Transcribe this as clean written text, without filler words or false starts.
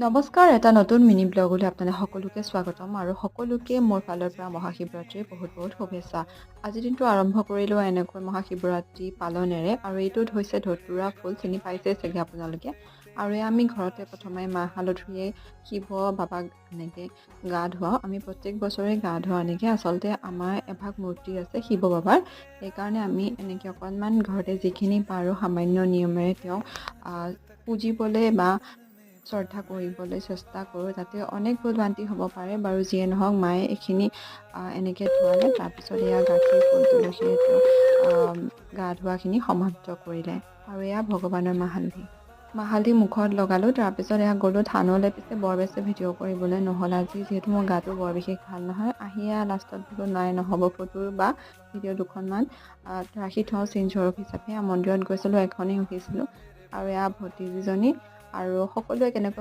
নমস্কাৰ, এটা নতুন মিনি ব্লগলৈ আপোনালোক সকলোকে স্বাগতম আৰু সকলোকে মোৰ ফালৰ পৰা মহাশিৱৰাত্ৰিৰ বহুত বহুত শুভেচ্ছা। আজিৰ দিনটো আৰম্ভ কৰিলোঁ এনেকৈ মহাশিৱৰাত্ৰি পালনেৰে আৰু এইটোত হৈছে ধতুৰা ফুল, চিনি পাইছে চাগে আপোনালোকে। আৰু এয়া আমি ঘৰতে প্ৰথমে মাহ হালধিৰে শিৱ বাবাক এনেকৈ গা ধুৱাওঁ। আমি প্ৰত্যেক বছৰে গা ধুৱাওঁ এনেকৈ। আচলতে আমাৰ এভাগ মূৰ্তি আছে শিৱ বাবাৰ, সেইকাৰণে আমি এনেকৈ অকণমান ঘৰতে যিখিনি পাৰোঁ সামান্য নিয়মেৰে তেওঁক পুজিবলৈ বা শ্ৰদ্ধা কৰিবলৈ চেষ্টা কৰোঁ, যাতে অনেক ভুল ভ্ৰান্তি হ'ব পাৰে বাৰু। যিয়ে নহওক, মায়ে এইখিনি এনেকৈ ধুৱালে। তাৰপিছত এয়া গাখীৰ ফুল তুলসীৰে তেওঁ গা ধোৱাখিনি সমাপ্ত কৰিলে। আৰু এয়া ভগৱানৰ মাহালধি মুখত লগালোঁ। তাৰপিছত এয়া গ'লোঁ থানলৈ। পিছে বৰ বেছি ভিডিঅ' কৰিবলৈ নহ'ল আজি, যিহেতু মোৰ গাটো বৰ বিশেষ ভাল নহয়। আহি এয়া লাষ্টত বোলো নাই, নহ'ব, ফটো বা ভিডিঅ' দুখনমান ৰাখি থওঁ চিনস্বৰূপ হিচাপে। মন্দিৰত গৈছিলোঁ, এখনেই উঠিছিলোঁ। আৰু এয়া ভতিজীজনী আৰু সকলোৱে কেনেকৈ